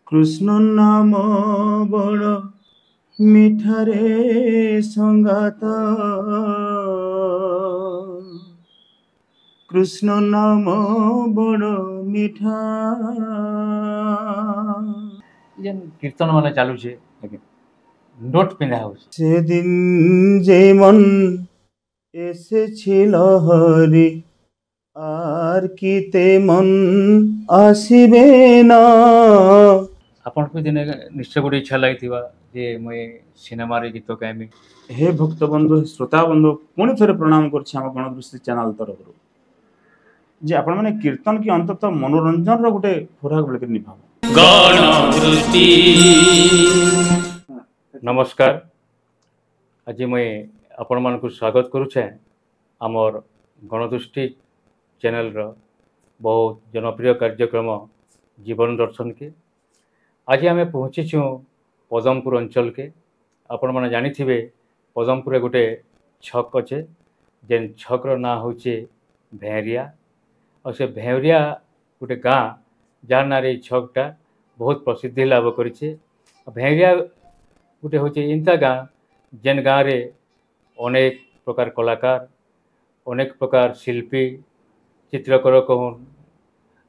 কৃষ্ণ নাম বড় মিঠারে সঙ্গাত, কৃষ্ণ নাম বড় মিঠা। যেন কীর্তন মানে চালুছে নোট পিঁধা হচ্ছে। সেদিন যে মন এসেছিল হরি, আর কিতে মন আসিবে না। ଆପଣଙ୍କୁ ଦିନେ ନିଶ୍ଚୟ ଗୋଟେ ଇଚ୍ଛା ଲାଗିଥିବା ଯେ ମୁଇଁ ସିନେମାରେ ଗୀତ ଗାଇମି। हे भक्त बंधु, श्रोता बंधु, पुणी थे प्रणाम कर गणदृष्टि चैनल तरफ जे आपण मैंने कीर्तन की अंततः मनोरंजन रो गोटे खुराक बेले निभाव। नमस्कार, आज मुई आपण मानक स्वागत करुचे आमर गणदृष्टि चैनल रो बहुत जनप्रिय कार्यक्रम जीवन दर्शन के। आज आम पहुँचीचु पदमपुर अंचल के। आपण मैंने जानी थे पदमपुर गोटे छक अच्छे, जेन छक्र ना हूँ भेरिया। और से भेरिया गोटे गाँ जार ना छकटा बहुत प्रसिद्धि लाभ कर। भेरिया गोटे हूँ इंता गाँ जेन गाँव रे अनेक प्रकार कलाकार, अनेक प्रकार शिल्पी, चित्रकर कहन,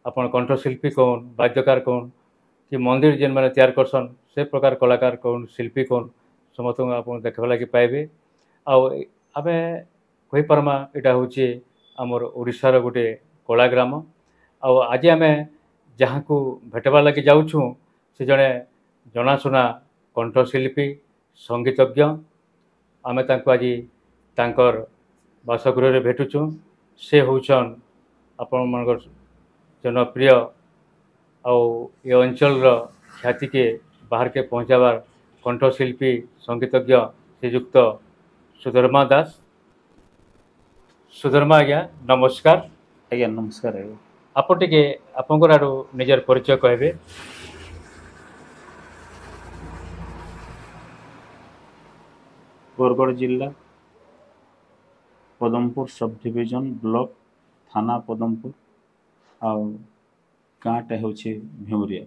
अपन कंठशिल्पी कहन, वाद्यकार कहन कि मंदिर जेन मैंने तैयार करसन से प्रकार कलाकार कहन, शिल्पी कहन समस्त आप देखा लगे पाइबे। आमे कही पार्मा यहाँ हूँ आमर ओडिशार गोटे कला ग्राम। आज आम जहाँ को भेटवा लगे जाऊँ से जड़े जनाशुना कंठशिल्पी संगीतज्ञ। आम आज तांकर बासगृह भेटुचु। से होचन आपण मान जनप्रिय ये अंचल ख्याति के बाहर के पहुँचाबार कंठशिल्पी संगीतज्ञ श्रीयुक्त सुधर्मा दास। सुधर्मा आज्ञा नमस्कार। आज्ञा नमस्कार। आप टे आपंकर आड़ निजर परिचय कहबे। बरगढ़ जिला पदमपुर सब डिविजन ब्लॉक थाना पदमपुर गाँटा हूँ भेउरिया।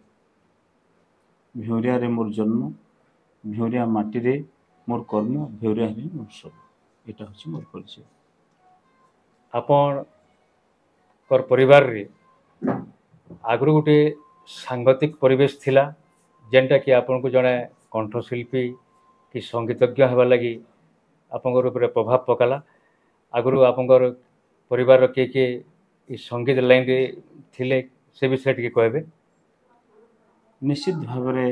भेउरिया रे मोर जन्म, भेउरिया माटी रे मोर कर्म, भेउरिया रे मोर सब। यहाँ हूँ मोर परिचय। आपन कर परिवार रे आगु गोटे सांगतिक परिवेश थिला जेनटा कि आपन को जड़े कंठशिल्पी कि संगीतज्ञ होगा लगी आपंकर ऊपर प्रभाव पकाला। आगु आपंकर परिवार किए किए संगीत लाइन रे थिले से विषय टी कहबे। निश्चित भाव में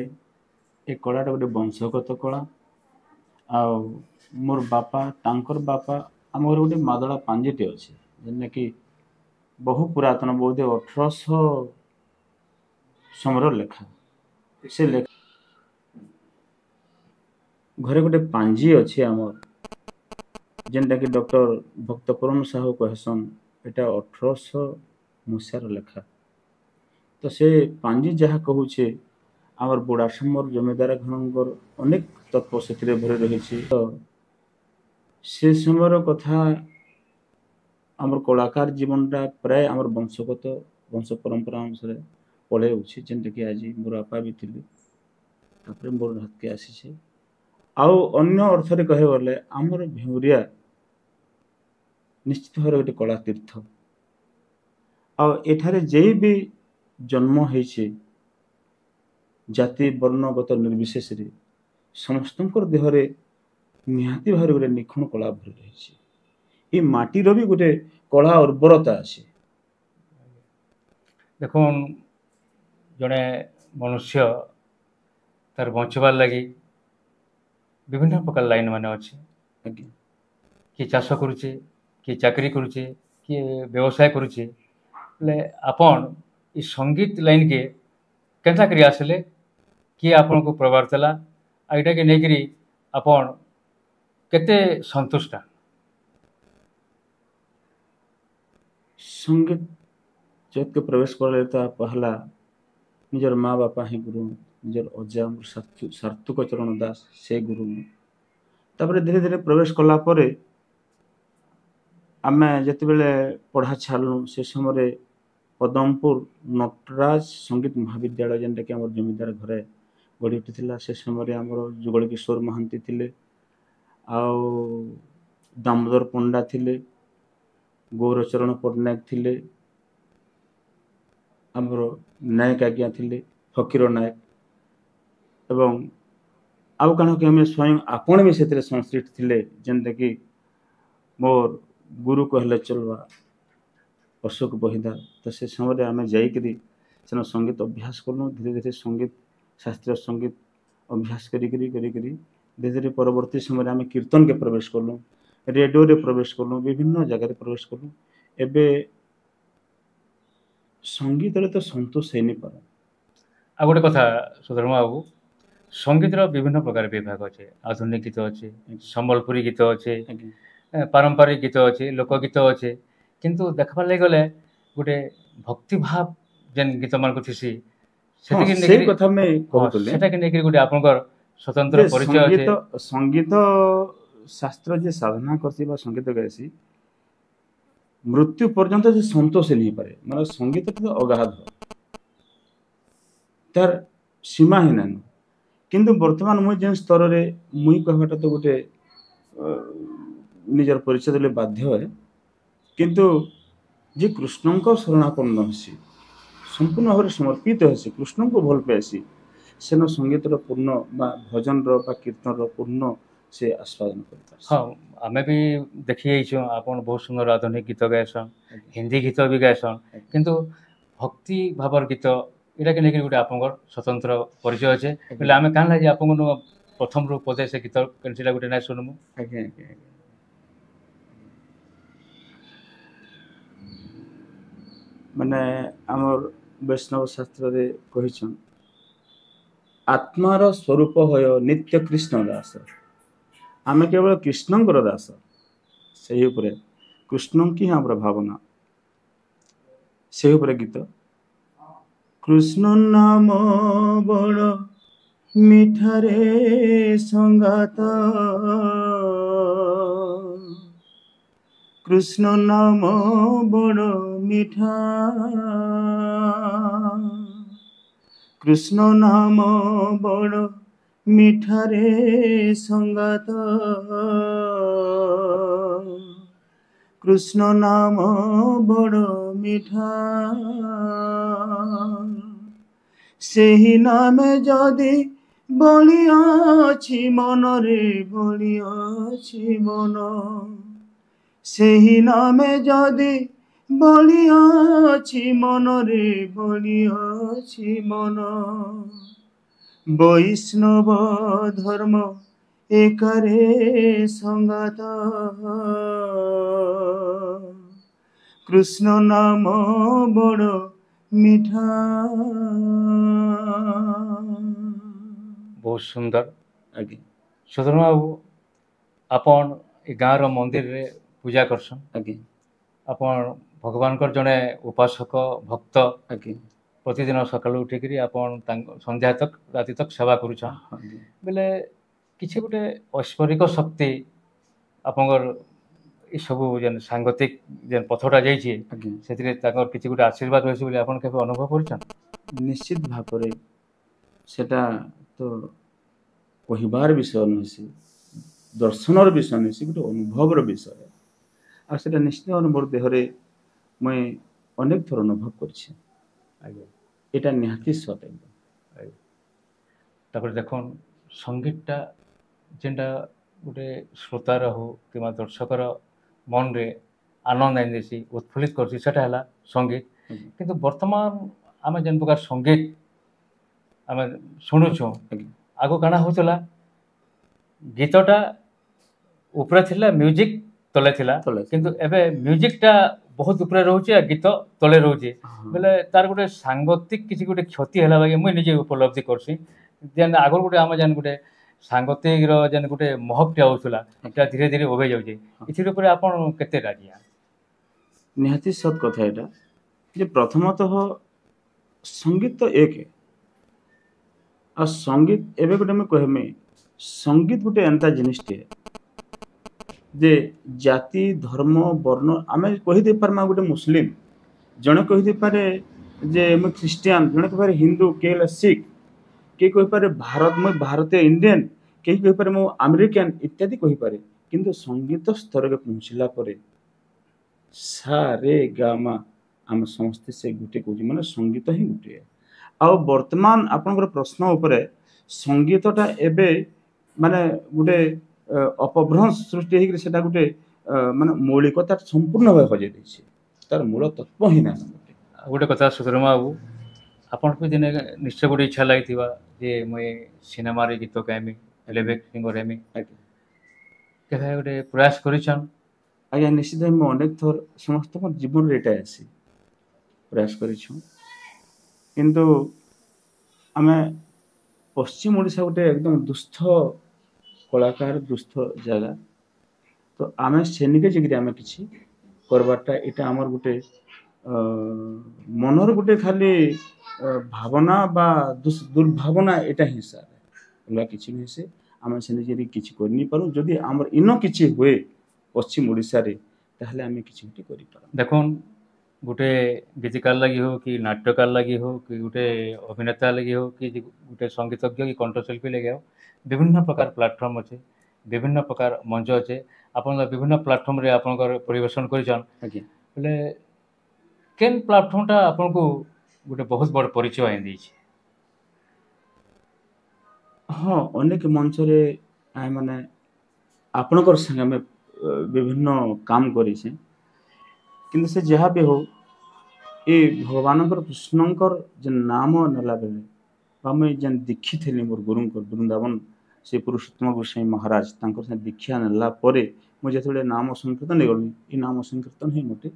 ये कलाटा गोटे वंशगत कला। मोर बापा तांकर बापा आम घर गोटे मादड़ा पांजीटे अच्छे जेन कि बहु पुरातन बोधे 1800 समय लेखा। से लेखा घरे गोटे पांजी अच्छे आमर जेनटा कि डॉक्टर भक्तपुरन साहू कहसन एटा 1800 मसीहार लेखा। तो से पांजी जहाँ कहूचे आमर बुढ़ा समर जमीदार घरंकर अनेक तत्व से भरी रही। तो से समय कथा आमर कलाकार जीवनटा प्राय आमर वंशगत वंश परंपरा अनुसार पड़े अच्छे जेनटा कि आज मोर बापा भी थे मोर हाथ के आसी। आउ अन्य अर्थ कहे गले आमर भेउरिया निश्चित भाव गोटे कला तीर्थ। आठारे जे भी जन्म होइछे जाति वर्णगत निर्विशेष समस्त देहरे निहाती भाव गोटे निखुण कला भरी रही। ये माटीर भी गोटे कला उर्वरता अच्छे। देख जड़े मनुष्य तार बंचबार लगी विभिन्न प्रकार लाइन मान अच्छे। किए चाष करुचे, किए चाकरी करुचे, किए व्यवसाय करुचे। आपन ये संगीत लाइन के केंता करी आसले, किए आपन को प्रभावित ला, आईटा के नहीं करी आपन केते संतुष्ट। संगीत जगत के प्रवेश कर पहला निजर माँ बापा ही गुरु, निजर अजा सार्थक चरण दास से गुरु। तापर धीरे धीरे प्रवेश कला परे आमे जते बेले पढ़ा छाड़लु से समय पदमपुर नटराज संगीत महाविद्यालय जेनटा कि आम जमीदार घरे गढ़ी उठी से समय आमर जुगल किशोर महांती थिले आउ दामोदर पंडा थिले गौरचरण पट्टनायक थिले आमर नायक आज्ञा थिले फकीर नायक एवं आउ कण कि आम स्वयं आपण भी से संश्लिष्ट थिले जेनटा कि मोर गुरु कहले चलवा अशोक बहिदार तो से समय आम जाइकरी सेन संगीत अभ्यास कलु धीरे धीरे संगीत शास्त्रीय संगीत अभ्यास करी धीरे धीरे परवर्ती समय आम कीर्तन के प्रवेश कलु रेडियो रे प्रवेश कलु विभिन्न जगह प्रवेश कलु एबे संगीत रे तो संतोष है नहीं पार आ गोटे कथा सुधर्मा बाबू संगीत विभिन्न प्रकार विभाग अच्छे आधुनिक गीत अच्छे सम्बलपुरी गीत अच्छे पारंपरिक गीत अच्छे लोकगीत अच्छे किंतु देखबार लगे गले गोटे भक्ति भाव जेन गीत मान थी से कथा में कहतले सेटा के नेकरी गोटे आपनकर स्वतंत्र परिचय संगीत संगीत शास्त्र जे साधना करसी बा संगीत गायसी मृत्यु पर्यंत जे संतोष नहीं पारे मतलब संगीत तो अगाध तार सीमा ही नान किंतु वर्तमान मुई जेन स्तर रे मुई कहबाटा तो गोटे निजर परिचय देले बाध्य है किंतु जे कृष्ण को शरणापन्न होसी संपूर्ण भाव समर्पित होसी कृष्ण को भल पासी सेन संगीत पूर्ण भजन कीर्तन पूर्ण से आस्वादन कर हाँ आमे भी देखी आपन बहुत सुंदर आधुनिक गीत गायसन हिंदी गीत भी गायसन किंतु भक्ति भावर गीत इटा के लेकिन गोटे आपनकर स्वतंत्र परिचय अच्छे बोले आमे कान लागे आपन प्रथम रू पदे से गीत केनसिला गोटे ना सुनमु माने आमर वैष्णव शास्त्र रे कहिछन आत्मार स्वरूप होय नित्य कृष्ण दास आमे केवल कृष्णंकर दास से उपरे कृष्ण की हमर भावना से उपरे गीत कृष्ण नाम बड़ मिठारे संगात कृष्ण नाम बड़ मिठा कृष्ण नाम बड़ मिठारे संगात कृष्ण नाम बड़ मिठा सेही नामे जदि बलि अछि मन रे बलि अछि मन सेही नामे जदि बलि अछि मन रे बलि अछि मन वैष्णव धर्म एकारे संगात कृष्ण नाम बड़ मिठा बहुत सुंदर आगे सुधर्मा बाबू आपन गाँव मंदिर रे पूजा करसन आगे आपन भगवान कर जने उपासक भक्त आगे प्रतिदिन सकाल उठिक आपन संध्या तक राति तक सेवा करुछन बेले किसी गोटे ऐश्वरिक शक्ति आपनकर ये सब जेन सांगतिक जेन पथटा जाइए से किसी गोटे आशीर्वाद रही बोले आपन केबे अनुभव करछन निश्चित भाव रे सेटा तो कहिबार विषय नहीं दर्शनर विषय नहीं गोटे अनुभवर विषय आ सेटा निश्चित अनुभव देहरे मैं अनेक थर अनुभव करछि एटा निहाती सत एकदम तापर देखन संगीतटा जेनटा गोटे श्रोतार हो कि दर्शकर मन रे आनंद आईदेसी उत्फुल्लित करछि सेटा हला संगीत किंतु वर्तमान आम जेन प्रकार संगीत आम शुणुछु आगो काना होतला गीतटा ऊपर थिला म्यूजिक तले थिला किंतु एबे म्यूजिकटा बहुत ऊपर रहउछि आ गीत तले रहउछि बेले तार गोटे सांगतिक किसी गोटे क्षति हला बागे मुई निजे उपलब्धि करछि जेन आगो गोटे आम जेन गोटे सांगतिक रो जेन गोटे महकटा होतला एटा धीरे धीरे ओबे जाउछि इथिर ऊपर आपन केते राजिया निहाती सत कथा एटा जे प्रथमतः संगीत तो एक है आ संगीत एबे गोटे मैं कहमे संगीत गोटे एंता जिनिसटे जे जाति धर्म वर्ण आमे कहि दे परमा गोटे मुस्लिम ଜଣେ କହିଦେଇପାରେ ଯେ ମୁଁ ଖ୍ରୀଷ୍ଟିଆନ, ଜଣେ କହିପାରେ ହିନ୍ଦୁ, କିଏ ହେଲା ଶିଖ, କିଏ କହିପାରେ ମୁଁ ଭାରତୀୟ ଇଣ୍ଡିଆନ, କେହି କହିପାରେ ମୁଁ ଆମେରିକାନ ଇତ୍ୟାଦି କହିପାରେ। କିନ୍ତୁ ସଙ୍ଗୀତ ସ୍ତରରେ ପହଞ୍ଚିଲା ପରେ ସା ରେ ଗା ମା ଆମେ ସମସ୍ତେ ସେ ଗୋଟିଏ କହୁଛୁ, ମାନେ ସଙ୍ଗୀତ ହିଁ ଗୋଟିଏ। ଆଉ ବର୍ତ୍ତମାନ ଆପଣଙ୍କର ପ୍ରଶ୍ନ ଉପରେ ସଙ୍ଗୀତଟା ଏବେ ମାନେ ଗୋଟେ ଅପଭ୍ରଂଶ ସୃଷ୍ଟି ହେଇକରି ସେଟା ଗୋଟେ ମାନେ ମୌଳିକତା ସମ୍ପୂର୍ଣ୍ଣ ଭାବେ ହଜେଇ ଦେଇଛି, ତାର ମୂଳ ତତ୍ଵ ହିଁ ନାହିଁ। ଆଉ ଗୋଟେ କଥା ସୁଧର୍ମା ବାବୁ, ଆପଣଙ୍କୁ ଦିନେ ନିଶ୍ଚୟ ଗୋଟେ ଇଚ୍ଛା ଲାଗିଥିବା ଯେ ମୁଇଁ ସିନେମାରେ ଗୀତ ଗାଇମି, ପ୍ଲେବ୍ୟାକ୍ ସିଙ୍ଗର ହେମି, ଆଜ୍ଞା କେବେ ଗୋଟେ ପ୍ରୟାସ କରିଛନ୍? ଆଜ୍ଞା ନିଶ୍ଚିତ ମୁଁ ଅନେକ ଥର ସମସ୍ତଙ୍କ ଜୀବନରେ ଏଇଟା ଆସି ପ୍ରୟାସ କରିଛୁ, କିନ୍ତୁ ଆମେ ପଶ୍ଚିମ ଓଡ଼ିଶା ଗୋଟେ ଏକଦମ ଦୁସ୍ଥ କଳାକାର, ଦୁସ୍ଥ ଜାଗା, ତ ଆମେ ସେନିକେ ଯାଇକିରି ଆମେ କିଛି କରବାରଟା ଏଇଟା ଆମର ଗୋଟେ ମନର ଗୋଟେ ଖାଲି ଭାବନା ବା ଦୁର୍ଭାବନା, ଏଇଟା ହିଁ ସାର୍, ଅଲଗା କିଛି ନୁହେଁ। ସେ ଆମେ ସେନେ ଯଦି କିଛି କରିନି ପାରୁ, ଯଦି ଆମର ଇନ କିଛି ହୁଏ ପଶ୍ଚିମ ଓଡ଼ିଶାରେ, ତାହେଲେ ଆମେ କିଛି ଗୋଟେ କରିପାରୁ। ଦେଖୁନ୍, ଗୋଟେ ଗୀତିକାର ଲାଗି ହଉ କି ନାଟ୍ୟକାର ଲାଗି ହଉ କି ଗୋଟେ ଅଭିନେତା ଲାଗି ହଉ କି ଗୋଟେ ସଙ୍ଗୀତଜ୍ଞ କି କଣ୍ଠଶିଳ୍ପୀ ଲାଗି ହଉ, ବିଭିନ୍ନ ପ୍ରକାର ପ୍ଲାଟଫର୍ମ ଅଛି, ବିଭିନ୍ନ ପ୍ରକାର ମଞ୍ଚ ଅଛି। ଆପଣ ବିଭିନ୍ନ ପ୍ଲାଟଫର୍ମରେ ଆପଣଙ୍କର ପରିବେଷଣ କରିଛନ୍, ଆଜ୍ଞା ବୋଲେ କେନ୍ ପ୍ଲାଟଫର୍ମଟା ଆପଣଙ୍କୁ ଗୋଟେ ବହୁତ ବଡ଼ ପରିଚୟ ଆଣି ଦେଇଛି? ହଁ, ଅନେକ ମଞ୍ଚରେ ମାନେ ଆପଣଙ୍କର ସାଙ୍ଗେ ଆମେ ବିଭିନ୍ନ କାମ କରିଛେ, କିନ୍ତୁ ସେ ଯାହା ବି ହଉ ଏ ଭଗବାନଙ୍କର କୃଷ୍ଣଙ୍କର ଯେ ନାମ ନେଲା ବେଲେ ବା ମୁଇଁ ଯେନ୍ ଦୀକ୍ଷିଥିଲି ମୋର ଗୁରୁଙ୍କର, ବୃନ୍ଦାବନ ସେ ପୁରୁଷୋତ୍ତମ ଗୋସ୍ୱାମୀ ମହାରାଜ ତାଙ୍କର ସାଙ୍ଗେ ଦୀକ୍ଷା ନେଲା ପରେ ମୁଁ ଯେତେବେଳେ ନାମ ସଂକୀର୍ତ୍ତନ ନେଇଗଲି, ଏ ନାମ ସଂକୀର୍ତ୍ତନ ହିଁ ମୋତେ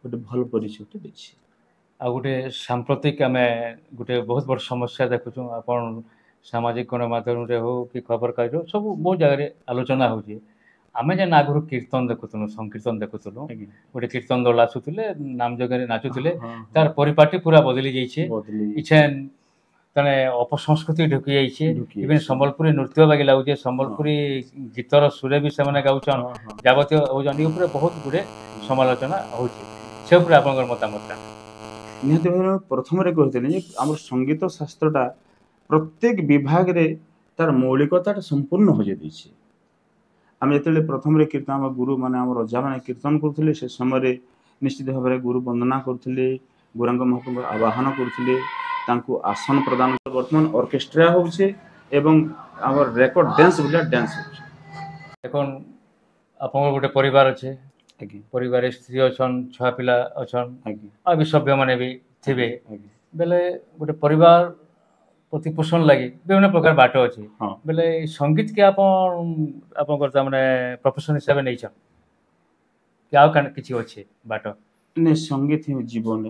ଗୋଟେ ଭଲ ପରିଚୟଟେ ଦେଇଛି। ଆଉ ଗୋଟେ ସାମ୍ପ୍ରତିକ ଆମେ ଗୋଟେ ବହୁତ ବଡ଼ ସମସ୍ୟା ଦେଖୁଛୁ, ଆପଣ ସାମାଜିକ ଗଣମାଧ୍ୟମରେ ହଉ କି ଖବରକାଗଜ ସବୁ ବହୁତ ଜାଗାରେ ଆଲୋଚନା ହେଉଛି। ଆମେ ଯେନ୍ ଆଗରୁ କୀର୍ତ୍ତନ ଦେଖୁଥିଲୁ, ସଂକୀର୍ତ୍ତନ ଦେଖୁଥିଲୁ, ଆଜ୍ଞା ଗୋଟେ କୀର୍ତ୍ତନ ଦଳ ଆସୁଥିଲେ, ନାମ ଯଜ୍ଞରେ ନାଚୁଥିଲେ, ହଁ ତାର ହଁ ପରିପାଟି ପୁରା ବଦଳି ଯାଇଛି। ବଦଳି ଇଛେନ୍ ତାନେ ଅପସଂସ୍କୃତି ଢୁକି ଯାଇଛି, ଢୁକି ଇଭେନ୍ ଯାଇଛି। ସମ୍ବଲପୁରୀ ନୃତ୍ୟ ବାଗି ଲାଗୁଛେ, ସମ୍ବଲପୁରୀ ଗୀତର ସୁରେ ବି ସେମାନେ ଗାଉଛନ୍, ହଁ ହଁ ଯାବତୀୟ ହଉଛନ୍, ଏ ଉପରେ ବହୁତ ଗୁଡ଼େ ସମାଲୋଚନା ହେଉଛି। ସେ ଉପରେ ଆପଣଙ୍କର ମତାମତ କାଣା? ନିହାତି ଭାବରେ ପ୍ରଥମରେ କହିଥିଲି ଯେ ଆମର ସଙ୍ଗୀତ ଶାସ୍ତ୍ରଟା ପ୍ରତ୍ୟେକ ବିଭାଗରେ ତାର ମୌଳିକତାଟା ସମ୍ପୂର୍ଣ୍ଣ ହଜେଇ ଦେଇଛି। ଆମେ ଯେତେବେଳେ ପ୍ରଥମରେ କୀର୍ତ୍ତନ, ଆମ ଗୁରୁମାନେ, ଆମ ରଜାମାନେ କୀର୍ତ୍ତନ କରୁଥିଲେ, ସେ ସମୟରେ ନିଶ୍ଚିତ ଭାବରେ ଗୁରୁ ବନ୍ଦନା କରୁଥିଲେ, ଗୁରୁଙ୍କ ମହାପ୍ରଭୁଙ୍କ ଆବାହନ କରୁଥିଲେ, ତାଙ୍କୁ ଆସନ ପ୍ରଦାନ। ବର୍ତ୍ତମାନ ଅର୍କେଷ୍ଟ୍ରା ହଉଛି ଏବଂ ଆମର ରେକର୍ଡ ଡ୍ୟାନ୍ସ ଭଳିଆ ଡ୍ୟାନ୍ସ ହଉଛି। ଦେଖୁନ୍, ଆପଣଙ୍କର ଗୋଟେ ପରିବାର ଅଛେ, ଆଜ୍ଞା ପରିବାରରେ ସ୍ତ୍ରୀ ଅଛନ୍, ଛୁଆ ପିଲା ଅଛନ୍, ଆଜ୍ଞା ଆଉ ବି ସଭ୍ୟମାନେ ବି ଥିବେ, ଆଜ୍ଞା ବେଲେ ଗୋଟେ ପରିବାର ପ୍ରତିପୋଷଣ ଲାଗି ବିଭିନ୍ନ ପ୍ରକାର ବାଟ ଅଛି। ହଁ ବେଲେ ଏଇ ସଙ୍ଗୀତକେ ଆପଣଙ୍କର ତାମାନେ ପ୍ରଫେସନ ହିସାବରେ ନେଇଛନ୍ କି ଆଉ କାଣା କିଛି ଅଛି ବାଟ? ନାଇଁ, ସଙ୍ଗୀତ ହିଁ ଜୀବନ,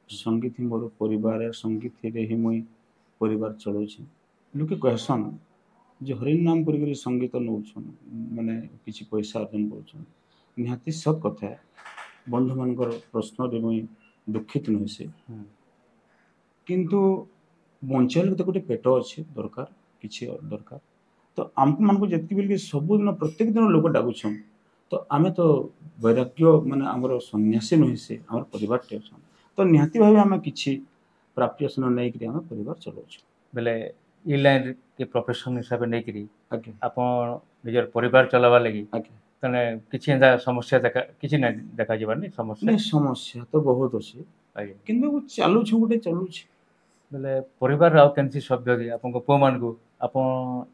ସଙ୍ଗୀତ ହିଁ ମୋର ପରିବାର, ସଙ୍ଗୀତରେ ହିଁ ମୁଇଁ ପରିବାର ଚଳଉଛି। ଲୋକେ କହେସନ୍ ଯେ ହରିର ନାମ କରିକିରି ସଙ୍ଗୀତ ନଉଛନ୍, ମାନେ କିଛି ପଇସା ଅର୍ଜନ କରୁଛନ୍, ନିହାତି ସତ୍ କଥା। ବନ୍ଧୁମାନଙ୍କର ପ୍ରଶ୍ନରେ ମୁଇଁ ଦୁଃଖିତ ନୁହେଁ ସେ, କିନ୍ତୁ ବଞ୍ଚିବାରେ ତ ଗୋଟେ ପେଟ ଅଛି, ଦରକାର କିଛି ଦରକାର। ତ ଆମମାନଙ୍କୁ ଯେତିକି ବେଲେ ସବୁଦିନ ପ୍ରତ୍ୟେକ ଦିନ ଲୋକ ଡାକୁଛନ୍, ତ ଆମେ ତ ବୈରାଗ୍ୟ ମାନେ ଆମର ସନ୍ନ୍ୟାସୀ ନୁହେଁ ସେ, ଆମର ପରିବାରଟେ ଅଛନ୍, ତ ନିହାତି ଭାବେ ଆମେ କିଛି ପ୍ରାପ୍ୟସନ ନେଇକରି ଆମେ ପରିବାର ଚଳାଉଛୁ। ବେଲେ ଇ ଲାଇନ୍ କି ପ୍ରଫେସନ ହିସାବରେ ନେଇକିରି ଆଜ୍ଞା ଆପଣ ନିଜର ପରିବାର ଚଲାବାର ଲାଗି ଆଜ୍ଞା ତାନେ କିଛି ଏନ୍ତା ସମସ୍ୟା କିଛି ନାଇଁ ଦେଖାଯିବାନି ସମସ୍ୟା? ନାଇଁ, ସମସ୍ୟା ତ ବହୁତ ଅଛି, ଆଜ୍ଞା। କିନ୍ତୁ ଚାଲୁଛୁ, ଗୋଟେ ଚାଲୁଛି। ବେଲେ ପରିବାରରେ ଆଉ କେମିତି ସଭ୍ୟ କି ଆପଣଙ୍କ ପୁଅମାନଙ୍କୁ ଆପଣ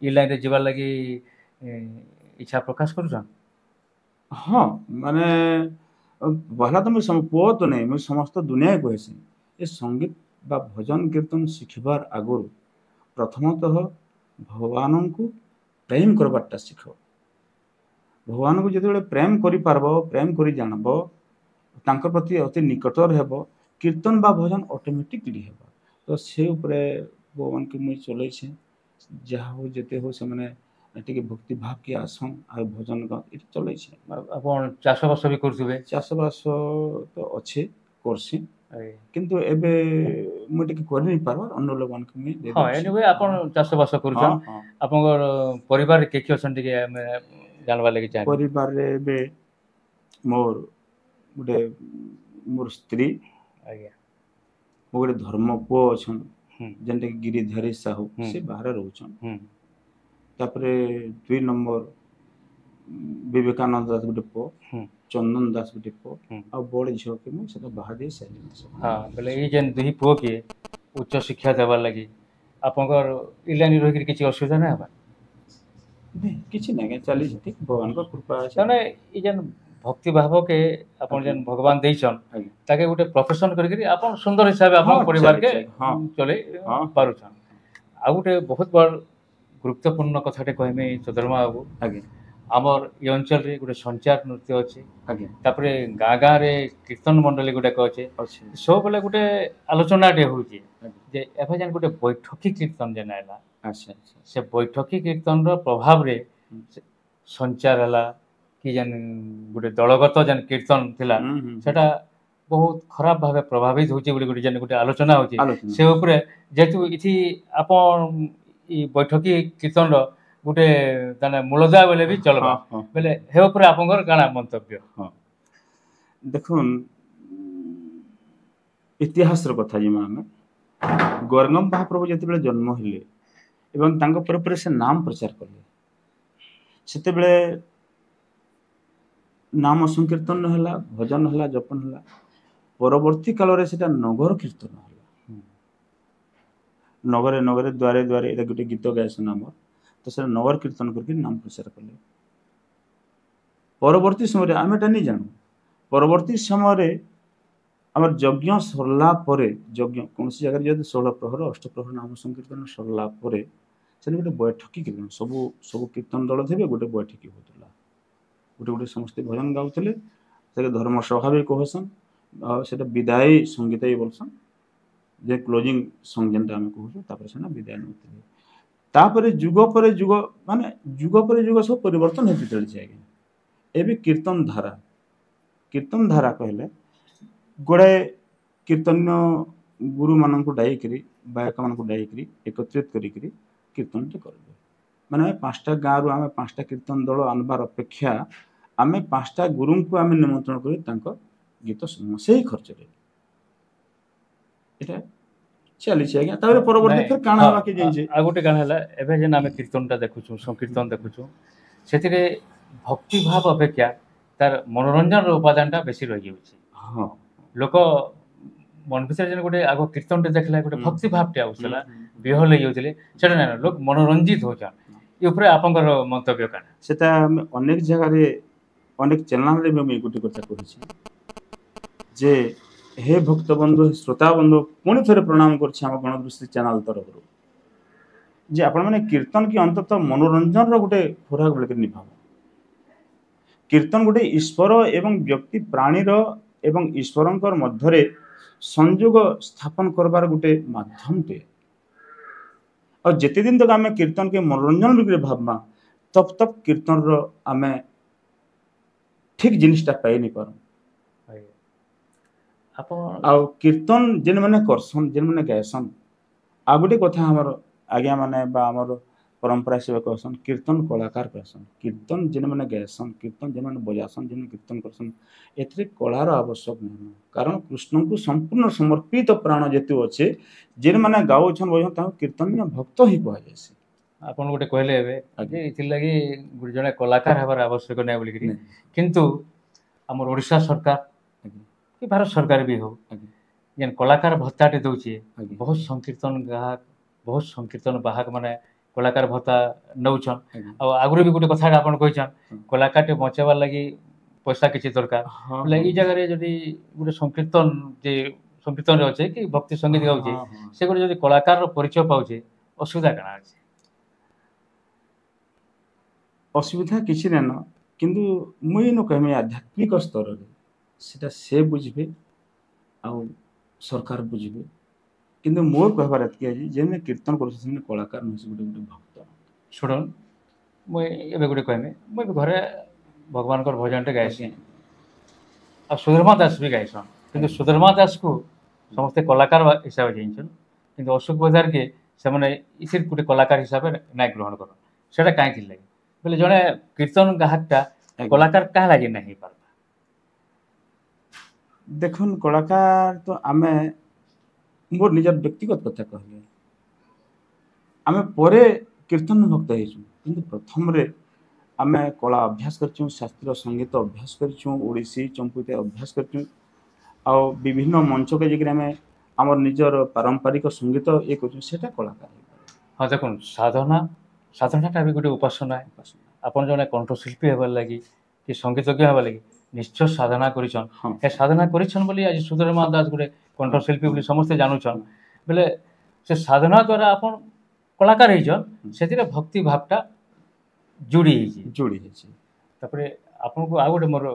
ଇ ଲାଇନ୍ରେ ଯିବାର୍ ଲାଗି ଇଚ୍ଛା ପ୍ରକାଶ କରୁଛନ୍? ହଁ, ମାନେ ପହଲା ତ ମୁଇଁ ପୁଅ ତ ନାଇଁ, ମୁଇଁ ସମସ୍ତ ଦୁନିଆ କହେସି ଏ ସଙ୍ଗୀତ ବା ଭଜନ କୀର୍ତ୍ତନ ଶିଖିବାର ଆଗରୁ ପ୍ରଥମତଃ ଭଗବାନଙ୍କୁ ପ୍ରେମ କରବାରଟା ଶିଖ। ଭଗବାନଙ୍କୁ ଯେତେବେଳେ ପ୍ରେମ କରିପାରବ, ପ୍ରେମ କରି ଜାଣବ, ତାଙ୍କ ପ୍ରତି ଅତି ନିକଟର ହେବ, କୀର୍ତ୍ତନ ବା ଭଜନ ଅଟୋମେଟିକଲି ହେବ। ତ ସେ ଉପରେ ଭଗବାନଙ୍କୁ ମୁଇଁ ଚଲେଇଛେ, ଯାହା ହଉ ଯେତେ ହଉ ସେମାନେ ଟିକେ ଭକ୍ତି ଭାବ କି ଆସନ୍ ଆଉ ଭଜନ ଏଇଟା ଚଲେଇଛେ। ଆପଣ ଚାଷବାସ ବି କରୁଥିବେ? ଚାଷବାସ ତ ଅଛି, କରସି, ଆଜ୍ଞା। କିନ୍ତୁ ଏବେ ମୁଁ ଟିକେ କରିନି ପାରବାର, ଅନ୍ୟ ଲୋକମାନଙ୍କୁ ମୁଇଁ ଦେଇ ହଁ, ଦଉଛି। ଏନିୱେ ଆପଣ ଚାଷବାସ ହଁ କରୁଛନ୍। ହଁ, ଆପଣଙ୍କର ପରିବାରରେ କିଏ କିଏ ଅଛନ୍ତି ଟିକେ ଆମେ ଜାଣିବାର ଲାଗି ଚାହିଁବୁ? ପରିବାରରେ ଏବେ ମୋର ଗୋଟେ मोर स्त्री आज्ञा मो गोटे धर्म पुओ अछन हम्म जेनटा कि गिरिधारी साहू हम्म। से बाहर रोचन हम्म तापरे 2 नंबर विवेकानंद दास गोटे पुओ हम्म चंदन दास गोटे पुओ हम्म। आ बड़ झील के मुझे बाहा दे सारे हाँ बोले ये जेन दुही पुओ के उच्च शिक्षा देवार लगी आपंकर इ लाइन रही किसी असुविधा ना हवा किसी ना चली ठीक भगवान का कृपा আছে ताने ये जेन भक्ति भाव के अपन जेन भगवान देइछन आज्ञा ताके गोटे प्रोफेशन करके अपन सुंदर हिसाब हाँ, अपन परिवार के चले, हाँ। चले हाँ। पारुछन आ गोटे बहुत बड़ गुरुत्वपूर्ण कथाटे कहमे चंद्रमा बाबू आगे आमर ये अंचल रे गोटे संचार नृत्य अच्छे आगे तापरे गाँ गाँ रे कीर्तन मंडली गुड़ाक अच्छे अच्छे सब बेले गोटे आलोचनाटे होउची आगे जे एफे जेन गोटे बैठकी कीर्तन जेन आइला अच्छा अच्छा से बैठकी कीर्तन रो प्रभाव रे हम्म। संचार हला कि जेन गोटे दलगत जेन कीर्तन थिला सेटा बहुत खराब भावे प्रभावित होची बोली गोटे जेन गोटे आलोचना होची आलोचना। से ऊपर जेतु इथि आपन ई बैठकी कीर्तन रो गोटे ताने मूलदा बेले भी चलबा हाँ, हाँ। बेले हे ऊपर आपनकर काना मंतव्य देखुन इतिहास कथा जिमा आमे गौरंगम महाप्रभु जेतेबेले जन्म हेले एवं तांको पर पर से नाम प्रचार करले सेतेबेले नाम संकीर्तन हला भजन हला जपन हला परवर्ती काल रे सेटा नगर कीर्तन हला नगरे नगरे द्वारे द्वारे एटा गोटे गीत गायसन नाम तो से नगर कीर्तन करके नाम प्रचार करले परवर्ती समय रे आमे नहीं जानू परवर्ती समय रे आमर यज्ञ सरला परे यज्ञ कौन सी जगह जब 16 प्रहर 8 प्रहर नाम संकीर्तन सरला परे से गोटे बैठकी कीर्तन सब सब कीर्तन दल थे गोटे बैठकी होता गोटे गोटे समस्ते भजन गाउले से धर्म सभा भी कहसन से विदायी संगीत ही बोलसन जे क्लोजिंग सॉन्ग जेनटा आम कहूँ से विदाय नौते तापर जुग पर जुग माने जुग पर जुग सब परिवर्तन होती चलती आज्ञा एवं कीर्तन धारा कहले गोड़े कीर्तन्य गुरु मान डाइक गायक मान डाइक एकत्रित करी कीर्तन करेंगे माने 5टा गाँव आम 5टा कीर्तन दल आनबार अपेक्षा आम 5टा गुरु को आम निमंत्रण कर गीत शुणु से ही खर्च चली आज्ञा परवर्ती फिर काना हवा के जाइए आ गोटे काना हला एबे जेन आमे कीर्तनटा देखुछु संकीर्तन देखुछु सेतिरे भक्ति भाव अपेक्षा तार मनोरंजन रो उपादानटा बेसी रहि जाउछि हाँ लोक मन भीतर जेन गोटे आगो कीर्तनटे देखला गोटे भक्ति भावटे आउसला बिहल होउतले सेटा ना लोक मनोरंजित होछन ई ऊपर आपनकर मंतव्य काना सेटा अनेक जगह रे अनेक चैनल रे मैं गोटे कथा कहिछि जे हे भक्त बंधु श्रोता बंधु पुणी थे प्रणाम कर गणदृष्टि चैनल तरफ जे आपण मैंने कीर्तन की अंततः मनोरंजन गोटे खुराक बेल निभाव कीर्तन गोटे ईश्वर एवं व्यक्ति प्राणीर एवं ईश्वर मध्य संयोग स्थापन करबार गोटे माध्यम टे और जिते दिन तक आम कीर्तन के मनोरंजन रूप भावमा तब तक कीर्तन आम ठीक जिनिसटा पाई नहीं पार आ कीर्तन जेन मैंने करसन जेन मैंने गायसन आ गोटे कथा हमर आज्ञा माने बा हमर परंपरा से कहसन कीर्तन कलाकार कहसन कीर्तन जेन मैंने गायसन कीर्तन जेन मैंने बजासन जेन कीर्तन करसन एथरे कलार आवश्यक नहीं कारण कृष्ण को संपूर्ण समर्पित प्राण जेतु अच्छे जेन मैंने गाउछन बजन ता कीर्तन भक्त ही कह जायसी आपन गोटे कहले एबे जे इथिर लागि गुरु जने कलाकार हबार आवश्यक नै बोली कि किंतु हमर ओडिशा सरकार कि भारत सरकार भी हो जेन कलाकार भत्ताटे दउछि बहुत संकीर्तन गाहक बहुत संकीर्तन बाहक माने कलाकार भत्ता नउछन आ आगुरे भी गोटे कथा आपन कहिछन कलाकारटे बचाबार लागि पैसा किछि दरकार बोले ई जगह रे जदी गोटे संकीर्तन जे संकीर्तन रे अछि कि भक्ति संगीत गाउछि से गोटे जदी कलाकार रो परिचय पाउछि असुविधा काना अछि असुविधा किछि नै न किंतु मुई न कहमे आध्यात्मिक स्तर रे सेटा से बुझबे आ सरकार बुझबे किंतु मोर कहबार एतके जेने कीर्तन करछन कलाकार न गोटे गोटे भक्त छोड़न मुई एबे गोटे कहमे मुई घरे भगवान कर भजन टे गायसी आ सुधर्मा दास भी गायसन किंतु सुधर्मा दास को समस्त कलाकार हिसाब से जानछन किंतु अशोक बजार के से माने इसिर गोटे कलाकार हिसाब से नाय ग्रहण कर सेटा काहे थिल लागि बोले जने कीर्तन गाहकटा कलाकार काहे लागि नाही पार देखुन कलाकार तो आमे मोर निजर व्यक्तिगत कथा कहले आमे परे कीर्तन भक्त हेचु किंतु प्रथम रे आमे कला अभ्यास करछू शास्त्रीय संगीत अभ्यास करछू ओडिसी चंपुते अभ्यास करछू आ विभिन्न मंच के जिकरे आमे हमर निजर पारंपरिक संगीत ये करछू सेटा कलाकार हाँ देखुन साधनाटा भी गोटे उपासना है आपन जने कंठशिल्पी हेबार लगी कि संगीतज्ञ हेबार लगी निश्चय साधना करिछन हाँ हे साधना करिछन बोली आज सुधर्मा दास गोटे कंठशिल्पी बोली समस्त जानुछन बेले से साधना द्वारा आपन कलाकार हेछन सेतिरे भक्ति भावटा जुड़ी हेछि जोड़ी हेछि तापरे आपन को आ गोटे मोर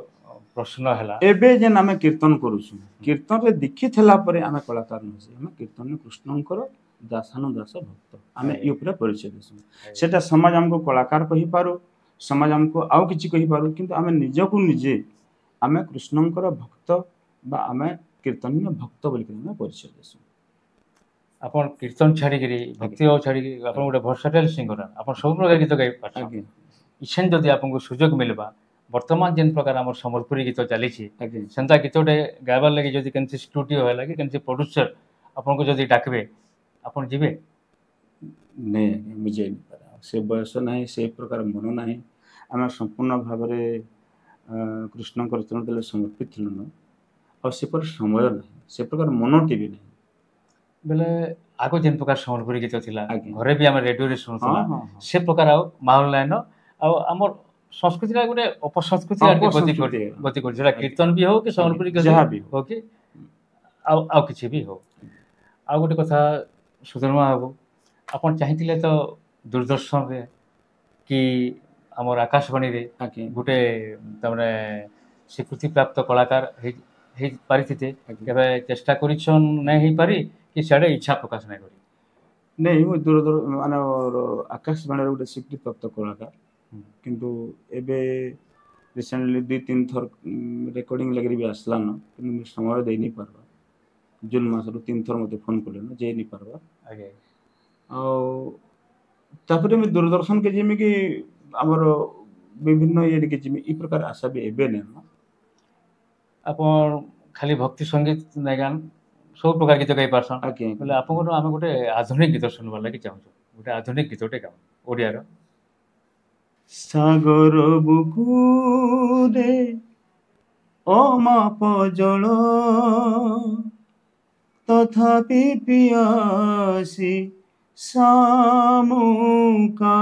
प्रश्न हैला एबे जेन आमे कीर्तन करूछु कीर्तन रे दीक्षित थला परे आमे कलाकार नछि आमे कीर्तन कृष्णंकर दासानुदास भक्त आमे ई ऊपर परिचय देसु सेटा समाज हमको कलाकार कहि पारो समाज हमको आउ किछि कहि पारो किंतु आमे निजको निजे आमे कृष्णंकर भक्त बा आमे कीर्तनीय भक्त बोली आमे परिचय देसु आपन कीर्तन छाड़ी करी भक्ति भाव छाड़ी आपन गोटे वर्सटाइल सिंगर आपन सब प्रकार गीत गाई पाछन आगे इछन जदि आपन सुযোগ मिलबा वर्तमान जेन प्रकार हमर संबलपुरी गीत चली छी आगे सेंता गीतटे गायबार लगी जदि केनसी स्टूडियो है लगी केनसी प्रोड्यूसर आपन को जदि डाकबे आपन जिबे ने मुझे नहीं पता से बयस नाही से प्रकार मन नाही आमे संपूर्ण भाबरे कृष्णंकर चरण तले समर्पित थिलु न और से पर समय नाही से प्रकार मन टीवी नाही बेले आगो जेन प्रकार संबलपुरी गीत थिला आगे। घरे भी हम रेडियो रे हाँ सुनथला हाँ हाँ से प्रकार आ माहौल लाइन आ हमर संस्कृति ला गोटे अपसंस्कृति आ अपसंस्कृति है। गति कर जेला कीर्तन भी हो कि संबलपुरी गीत जहाँ भी हो। हो कि आ किछि भी हो आ गोटे कथा सुधर्मा बाबू आपन चाहिथिले तो दूरदर्शन रे कि हमर आकाशवाणी रे आगे गोटे तमने स्वीकृति प्राप्त कलाकार हे पारिथिते आगे केबे चेष्टा करिछन नै हे पारि कि साडे इच्छा प्रकाश नै करी नहीं मु दूर दूर माने आकाशवाणी रे गोटे स्वीकृति प्राप्त कलाकार किंतु एबे रिसेंटली 2-3 थर रेकॉर्डिंग लगरी भी आसला न किंतु मु समय दे नहीं पारबा जून मास रो 3 थर मते फोन करले न जे नहीं पारबा आगे आ तापरे मैं दूरदर्शन के जिमी कि हमर विभिन्न ये के जिमी ई प्रकार आशा भी एबे ने न आपन खाली भक्ति संगीत नै गान सब प्रकार गीत गाई पारछन आगे बोले आपन आमे गोटे आधुनिक गीत सुनबा लागि चाहू गोटे आधुनिक गीतटे गाऊ ओडिया रो सागर बुकुरे अमाप जल तथापि पियासी सामुका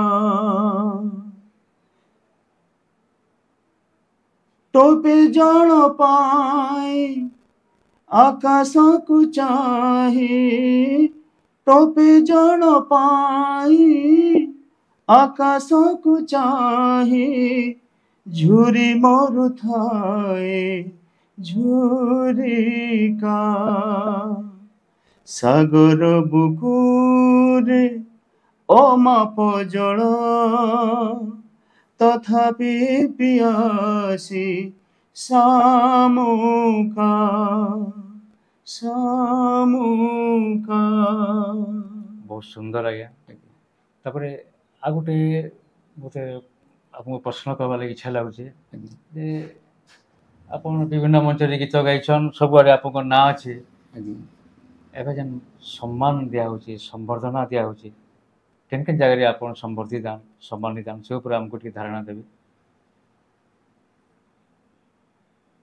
टोपे जल पाए आकाश को चाहे टोपे जल पाए आकाश को चाहे झुरी मोर थाए झुरिका सागर बुकुरे अमाप जल तथापि पियासी सामुका सामुका बहुत सुंदर आज्ञा तापरे आ गोटे गोटे आपको प्रश्न करवा लगी इच्छा लाଗୁଛି जे आपन विभिन्न मंच रे गीत गाइछन सब आडे आपन ना अछि एबे जन सम्मान दिया होछि संवर्धना दिया होछि केन केन जगह रे आपन संवर्धित दान सम्मानित दान से ऊपर हमको की धारणा देबे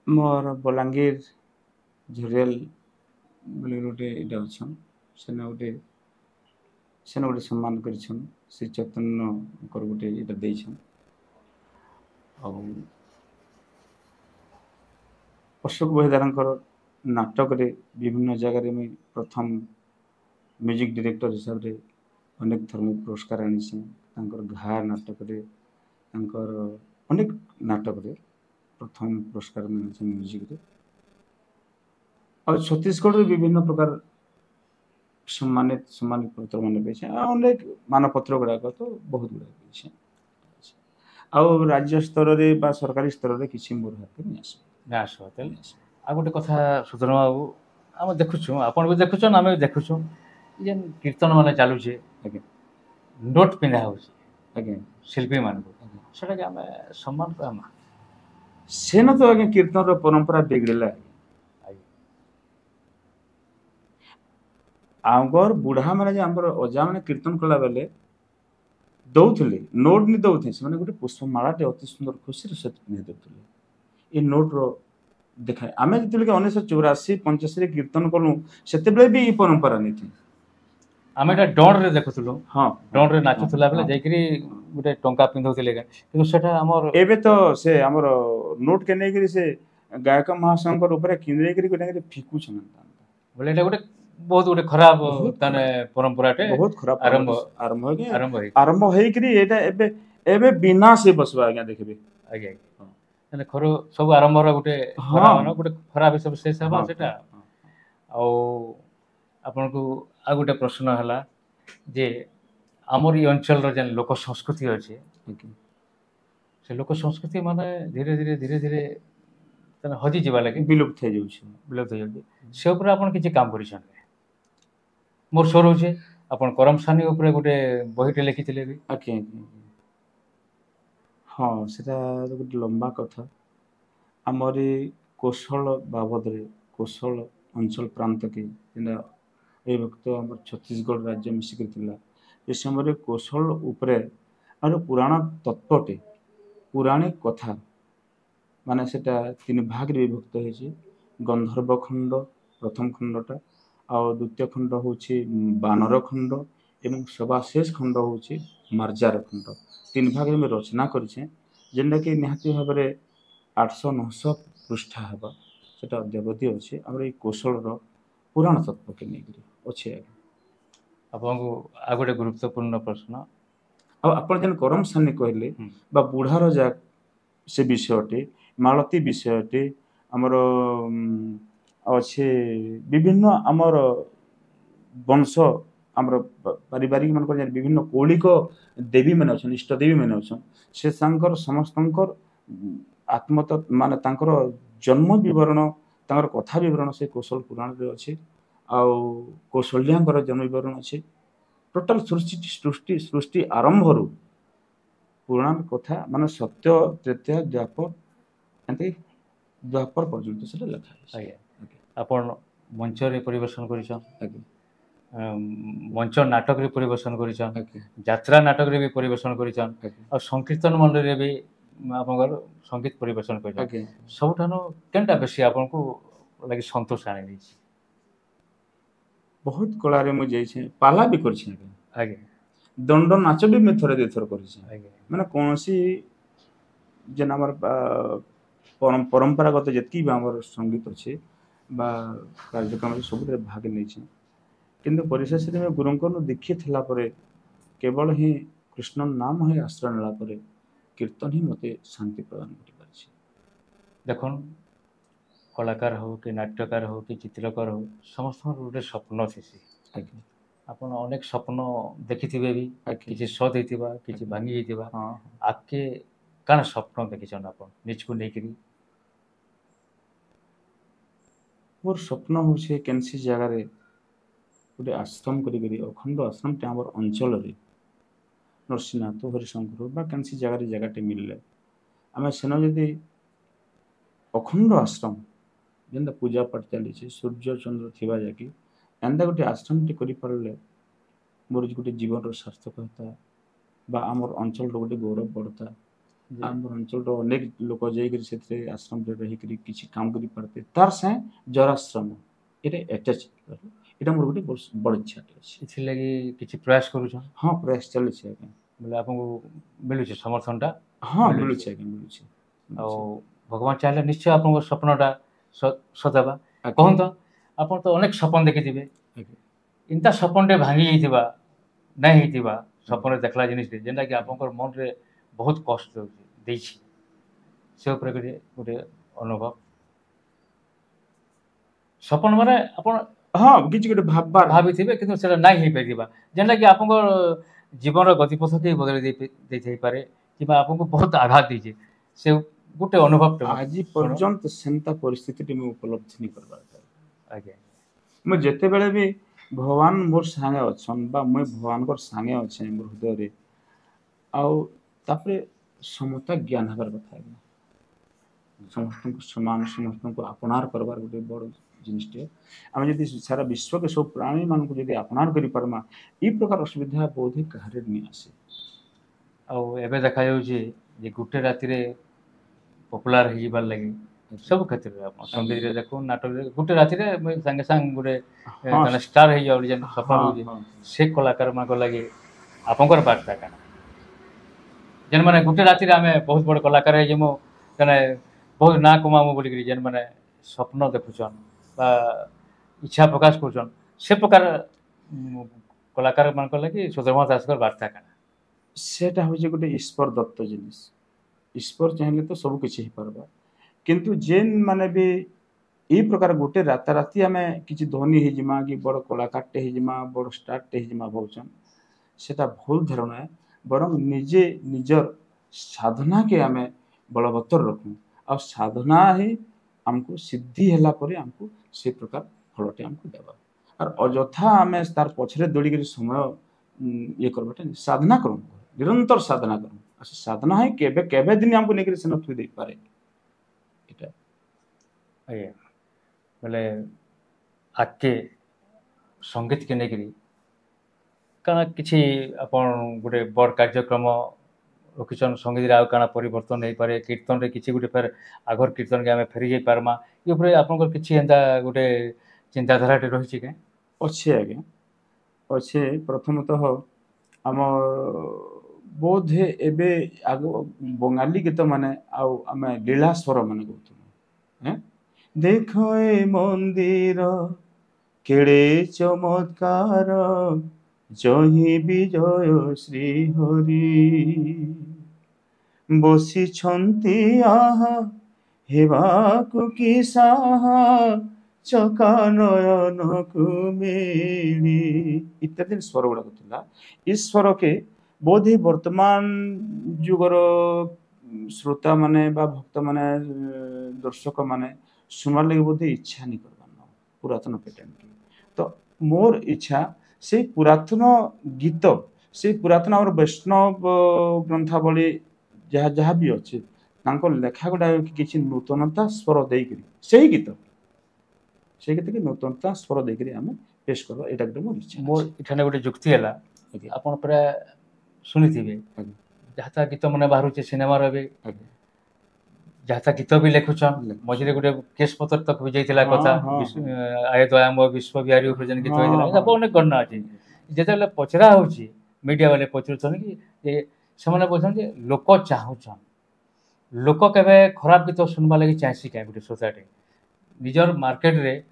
मोर बलांगीर झुरेल बोले गोटे इटा अछन सेना गोटे सम्मान करिछन श्री चैतन्य कर गोटे इटा दैछन आ अशोक बहिदारंकर नाटक रे विभिन्न जगह रे मैं प्रथम म्यूजिक डायरेक्टर हिसाब रे अनेक थर में पुरस्कार आनीछे तांकर घा नाटक रे तांकर अनेक नाटक रे प्रथम पुरस्कार मिलছে म्यूजिक रे और छत्तीसगढ़ रे विभिन्न प्रकार सम्मानित पत्र माने पेछे अनेक मानपत्र गुड़ा तो बहुत गुड़ा पेछे आ राज्य स्तर रे बा सरकारी स्तर रे किछि मोर हाथ में आसे ना आसो तेल आ गोटे कथा सुधर्मा बाबू आम देखुछु आपन भी देखुछन आमे देखुछु जेन कीर्तन माने चालू छे आगे नोट पिंधा होछि आगे शिल्पी मान को सेटा के आमे सम्मान पामा सेन तो आगे कीर्तन रो परंपरा बिगड़ला आगे आगर बुढ़ा माने जे हमर अजा माने कीर्तन कला बेले दौଥିଲେ नोट नि दौथे से माने गोटे पुष्पमालाटे अति सुंदर खुशी रे सहित पिन्हि दौଥିଲେ ए नोट रो देखा आमे जतले 1984 85 रे कीर्तन कलु सेते बेले भी ई परंपरा नै थी आमे एटा डॉन रे देखुथुलु हां डॉन रे नाचुथुला बेले हाँ। जाईकरी गोटे टंका पिंधौथिले किंतु सेटा हमर एबे तो से हमर नोट के नै करी से गायक महाशंकर ऊपर किंद्रे करी गोटे फिकु छन बोले एटा गोटे बहुत गोटे खराब बहुत ताने परंपराटे बहुत खराब आरंभ आरंभ हो गया आरंभ है आरंभ होई करी एटा एबे एबे बिना से बसबा आज्ञा देखबे आगे ताने खरो सब आरंभ रा गोटे हाँ। खराब गोटे खराब सब शेष हबा हाँ, सेटा हाँ, आ आपन को आ गोटे प्रश्न हला जे हमर ई अंचल रो जेन लोक संस्कृति अछि okay। से लोक संस्कृति माने धीरे धीरे धीरे धीरे ताने हजी जीवा लगे विलुप्त हो जाउछ विलुप्त हो जाउछ से ऊपर आपन किछि काम करिछन मोर सर होचे आपन करम सानी ऊपर गोटे बहिटे लिखिथिले भी ओके हाँ सेटा गोटे लंबा कथा हमर कौशल बाबद रे कौशल अंचल प्रांत के जेना ए वक्त हमर छत्तीसगढ़ राज्य मिसिक थिला ए समय कौशल ऊपरे और पुराण तत्वटे पुराणिक कथा माने सेटा तीन भाग रे विभक्त होइछि गंधर्व खंड प्रथम खंडटा आ द्वितीय खंड होछि बानर खंड एवं सबाशेष खंड होछि मार्जार खंड तीन भाग में रचना करिछे जेंडा कि निहाती भाबरे 800 900 पृष्ठा हेबा सेटा अद्यावधि अछि हमर ए कौशल रो पुराण तत्व के नेगरी अछि आपन को आ गोटे गुरुत्वपूर्ण प्रश्न आपण जेन करम सानी कहले हम्म। बा बुढ़ार जा से विषयटे मालती विषयटे हमर अच्छे विभिन्न हमर वंश हमर पारिवारिक मन को विभिन्न कौलिक देवी माने अछन इष्ट देवी माने अछन से सांकर समस्तंकर आत्मतत्व माने तांकर जन्म विवरण तांकर कथा विवरण से कौशल पुराण रे अछि आ कौशल्याकर जन्म विवरण अछि टोटल सृष्टि सृष्टि आरंभ रु पुराण कथा माने सत्य त्रेता द्वापर एंते द्वापर पर्यंत से लिखा है आगे आपन मंच रे परिवेशन करिछन आगे मंच नाटक रे परिवेशन करिछन आगे यात्रा नाटक रे भी परिवेशन करिछन आगे और संकीर्तन मंडल रे भी आपनकर संगीत परिवेशन करिछन आगे सबठानो केनटा बेसी आपन को लागि संतोष आनि दैछि बहुत कला रे मु जाई छे पाला भी कर छे आगे दंड नाच भी मैं थोड़े दे थोर कर छे आगे माने कोनसी जेन हमर परंपरागत जतकी भी हमर संगीत अछि बा कार्यक्रम सब रे भाग नै छे किंतु परिशेष रे मैं गुरुंकर नु दीक्षित थिला परे केवल ही कृष्ण नाम ही आश्रय नेला परे कीर्तन ही मते शांति प्रदान करि पाछि देखन कलाकार हो कि नाट्यकार हो कि चित्रकार हो समस्त गोटे स्वप्न थिसी आगे आपन अनेक स्वप्न देखिथिबे भी आगे किछि सद हेतिबा किछि भांगी हेतिबा हां आके काण स्वप्न देखिछन आपन निजको नेकरी मोर स्वप्न होछे केनसी जगह रे गोटे आश्रम करी अखंड आश्रम टे हमर अंचल रे नरसिंहनाथ हरिशंकर बा केनसी जगह टे मिलले आमे सेनो जदि अखंड आश्रम जेंदा पूजा पाठ चली छे सूर्य चंद्र थिबा जाकी एंदा गोटे आश्रम टे करी परले मोर गोटे जीवन रो सार्थक होता बा हमर अंचल रो गोटे गौरव बढ़ता हमर अंचल रो अनेक लोक जाई करी सेते आश्रम रे रही करी किछि काम करी परते तार से जराश्रम एटे अटैच एटा मोर गोटे बड़ इच्छा अछि किछि लागि किछि प्रयास करूछन हां प्रयास चले छे बोले आपन को मिलुछ समर्थनटा हां मिलु छे आ भगवान चाहले निश्चय आपन को सपनटा सदाबा कहन तो आपन तो अनेक सपन देखिथिबे इनता सपन रे भांगी जइथिबा नै हेतिबा सपन देखला जिनिस जेंदा कि आपन मन रे बहुत कष्ट देछि से ऊपर गोटे अनुभव सपन माने अपन हां किछि गोटे भाबिथिबे किंतु सेटा नै हे परिबा जेंदा कि आपन जीवन रो गतिपथ के बदल दे थई पारे किबा आपन को बहुत आघात दीजे से गोटे अनुभव आज पर्यंत सेंता परिस्थिति टे में उपलब्ध नहीं करबा आगे मैं जेते बेले भी भगवान मोर संगे अछन बा मैं भगवान को संगे अछि मोर हृदय रे आउ तापरे समता ज्ञान हबर कथा है समस्त को समान समस्त को अपनार करबार गोटे बड़ जिनिसटे आम जब सारा विश्व के सब प्राणी मान को जब अपनार करें ये प्रकार असुविधा बोधे कहारे नहीं आसे आबे देखा जे गोटे राति पपुलार हो लगे सब क्षेत्र में संगीत रे देखो नाटक रे गोटे राति संगे संग गोटे हाँ स्टार हो जाओ जेन सफल हाँ हो हाँ से कलाकार मान लगे आपंकर बार्ता क्या जेन मैंने गोटे राति आम बहुत बड़ कलाकार हो जने बहुत ना कमामु बोलिक जेन मैंने स्वप्न देखुचन बा इच्छा प्रकाश करुचन से प्रकार कलाकार मान लगे सुधर्मा दास बार्ता क्या सेटा हूँ गोटे ईश्वर दत्त जिनिस ईश्वर चाहिए तो सब किसी पार्बा किंतु जेन माने भी ये प्रकार गोटे राताराति आम कि धनी होजिमा कि बड़ कलाकारटे होजिमा बड़ स्टारटे होजिमा भावचन सेटा भूल धारणा है बरं निजे निजर साधना के आम बलवत्तर रखूँ आ साधना ही आमको सिद्धि है आमको से प्रकार फलटे आमको देवा और अଯଥା आम तार पछरे दौड़िक समय ये करवाटा साधना करूँ निरंतर साधना करूँ साधना है केबे केबे दिन हमको लेकर से नथु दे पारे एटा आज्ञा बोले आके संगीत के लेकर क्या किसी अपन गोटे बड़ कार्यक्रम रखिछन संगीत आउ काना परिवर्तन हो पारे कीर्तन रे किसी गोटे फेर आगर कीर्तन के आम फेरी जाई पारमा ये ऊपर आपनकर किसी एंता गोटे चिंताधाराटे रही के अच्छे आज्ञा अच्छे प्रथमतः आम बोधे एबे आग बंगाली गीत माने आम लीला स्वर मान कहूँ देखो ए मंदिर केड़े चमत्कार जही विजय श्री हरि बसी छंती आहा हेबाकु की साहा चका नयन को मेली इत्यादि स्वर गुड़ाक था इस स्वर के बोधे वर्तमान जुगर श्रोता माने बा भक्त माने दर्शक माने सुनवार लगे बोधे इच्छा नहीं करवार पुरातन पैटर्न की तो मोर इच्छा से पुरातन गीत से पुरातन आम वैष्णव ग्रंथावली जहाँ जहाँ भी अच्छे लेखा गुड़ा किसी नूतनता स्वर देकर से गीत से गीत की नूतनता स्वर देकर आम पेश करवा एटा गोटे मोर इच्छा मोर इठाने गोटे जुक्ति है आपन प्राय शुणी जहाँ गीत मैंने बाहर सिनेमा रे जहाँ गीत भी लिखुचन मझे गोटे केस पत्र तक भी जाइए कथा आय दयाम विश्व बिहारी उपरे गीत होता अनेक गणना अच्छे जिते पचरा हो मीडिया वाले पचरुन कि से बोलते लोक चाहून लोक के खराब गीत सुनवा लगे चाहसी क्या गोटे सोसाइटी निजर मार्केट रे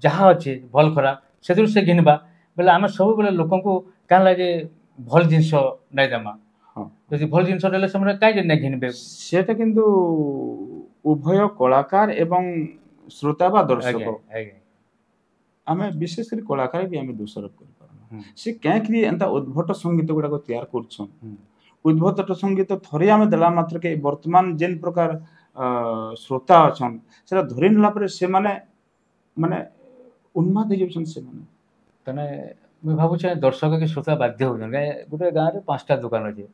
जहाँ अच्छे भल खराब से घिनवा बेले आम सब बेले लोक को क्या लगे भल जिनस नहीं देमा जदि भल जिनस देले से कहीं नहीं घिनबे सेटा किंतु उभय कलाकार एवं श्रोता बा दर्शक आम विशेषकर कलाकार भी आम दोषारोप कर से कहीं एंता उद्भट संगीत गुड़ाक तैयार कर उद्भट संगीत थरे आम देला मात्र के वर्तमान जेन प्रकार श्रोता अच्छा से धरी नाला से माने उन्माद हो जाने मुझे भावुचे दर्शक कि श्रोता बाध्य हो गोटे गाँव में 5टा दुकान अच्छे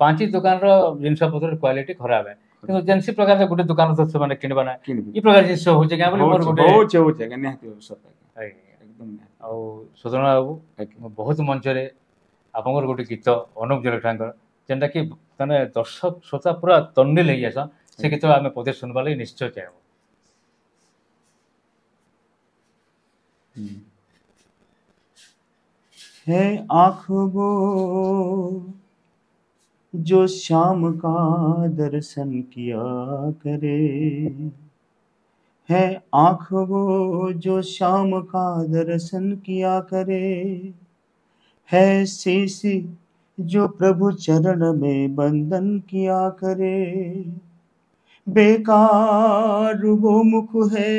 5 दुकान जिनस पत्र क्वालिटी खराब है कि जेनसी प्रकार गोटे दुकान तो से किणवा ना ये प्रकार जिन हो सुधरण बाबू बहुत मंच आप गोटे गीत अनुप जलठाकर जेनटा कि दर्शक श्रोता पूरा तन्निल हो जासन से गीत आम पदे सुनवा लगे निश्चय चाहब है आँख वो जो श्याम का दर्शन किया करे है आँख वो जो श्याम का दर्शन किया करे है शीशी जो प्रभु चरण में बंधन किया करे बेकार वो मुख है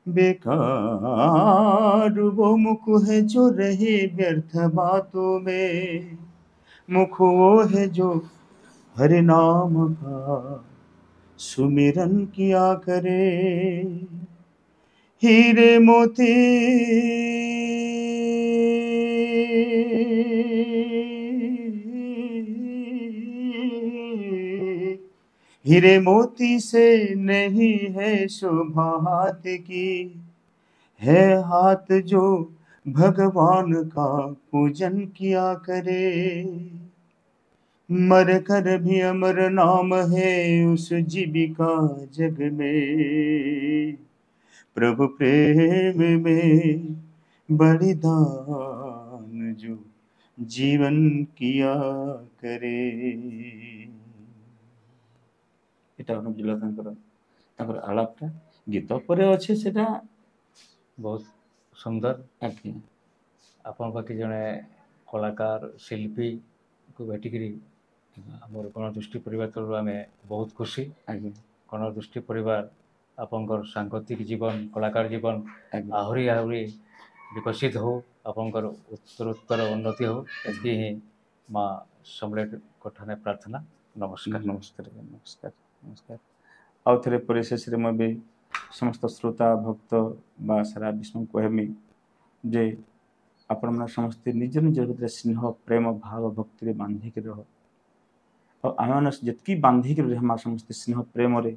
बेकार वो मुख है जो रहे व्यर्थ बातों में मुख वो है जो हरि नाम का सुमिरन किया करे हीरे मोती हीरे मोती से नहीं है शोभा हाथ की है हाथ जो भगवान का पूजन किया करे, मर कर भी अमर नाम है उस जीविका जग में, प्रभु प्रेम में बलिदान जो जीवन किया करे। এটা অনুপজুল ତାଙ୍କର ଆଳାପଟା ଗୀତ ପରେ ଅଛି ସେଟା ବହୁତ ସୁନ୍ଦର। ଆଜ୍ଞା ଆପଣ ପାଖେ ଜଣେ କଳାକାର ଶିଳ୍ପୀକୁ ଭେଟିକିରି ଆମର ଗଣଦୃଷ୍ଟି ପରିବାର ତରଫରୁ ଆମେ ବହୁତ ଖୁସି। ଆଜ୍ଞା ଗଣଦୃଷ୍ଟି ପରିବାର ଆପଣଙ୍କର ସାଂଗତିକ ଜୀବନ, କଳାକାର ଜୀବନ ଆଜ୍ଞା ଆହୁରି ଆହୁରି ବିକଶିତ ହଉ, ଆପଣଙ୍କର ଉତ୍ତରୋତ୍ତର ଉନ୍ନତି ହଉ, ଏତିକି ହିଁ ମା ସମ୍ରାଟଙ୍କ ଠାରେ ପ୍ରାର୍ଥନା। ନମସ୍କାର। ନମସ୍କାର ନମସ୍କାର ନମସ୍କାର। ଆଉ ଥରେ ପରିଶେଷରେ ମୁଁ ବି ସମସ୍ତ ଶ୍ରୋତା ଭକ୍ତ ବା ସାରା ବିଶ୍ୱକୁ କହିମି ଯେ ଆପଣମାନେ ସମସ୍ତେ ନିଜ ନିଜ ଭିତରେ ସ୍ନେହ ପ୍ରେମ ଭାବ ଭକ୍ତିରେ ବାନ୍ଧିକି ରହ। ଆଉ ଆମେମାନେ ଯେତିକି ବାନ୍ଧିକି ରହିମା ସମସ୍ତେ ସ୍ନେହ ପ୍ରେମରେ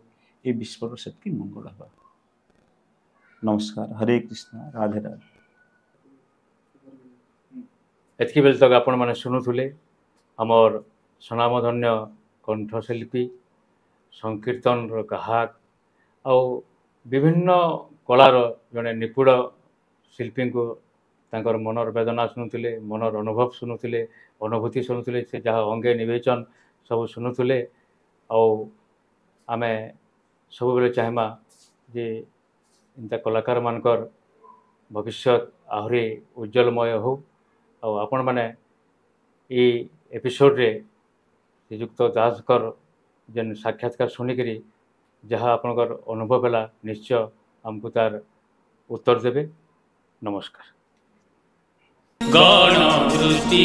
ଏ ବିଶ୍ୱର ସେତିକି ମଙ୍ଗଳ ହେବ। ନମସ୍କାର। ହରେ କୃଷ୍ଣ, ରାଧେ ରାଧେ। ଏତିକି ବେଳେ ତକ ଆପଣମାନେ ଶୁଣୁଥିଲେ ଆମର ସ୍ୱନାମଧନ୍ୟ କଣ୍ଠଶିଳ୍ପୀ, ସଂକୀର୍ତ୍ତନର ଗାୟକ ଆଉ ବିଭିନ୍ନ କଳାର ଜଣେ ନିପୁଣ ଶିଳ୍ପୀଙ୍କୁ ତାଙ୍କର ମନର ବେଦନା ଶୁଣୁଥିଲେ, ମନର ଅନୁଭବ ଶୁଣୁଥିଲେ, ଅନୁଭୂତି ଶୁଣୁଥିଲେ, ସେ ଯାହା ଅଙ୍ଗେ ନିବେଚନ ସବୁ ଶୁଣୁଥିଲେ। ଆଉ ଆମେ ସବୁବେଳେ ଚାହିଁମା ଯେ ଏନ୍ତା କଳାକାରମାନଙ୍କର ଭବିଷ୍ୟତ ଆହୁରି ଉଜ୍ଜଳମୟ ହଉ। ଆଉ ଆପଣମାନେ ଏଇ ଏପିସୋଡ଼ରେ ଶ୍ରୀଯୁକ୍ତ ଦାସଙ୍କର ଯେନ୍ ସାକ୍ଷାତକାର ଶୁଣିକିରି ଯାହା ଆପଣଙ୍କର ଅନୁଭବ ହେଲା ନିଶ୍ଚୟ ଆମକୁ ତାର ଉତ୍ତର ଦେବେ। ନମସ୍କାର। ଗଣଦୃଷ୍ଟି।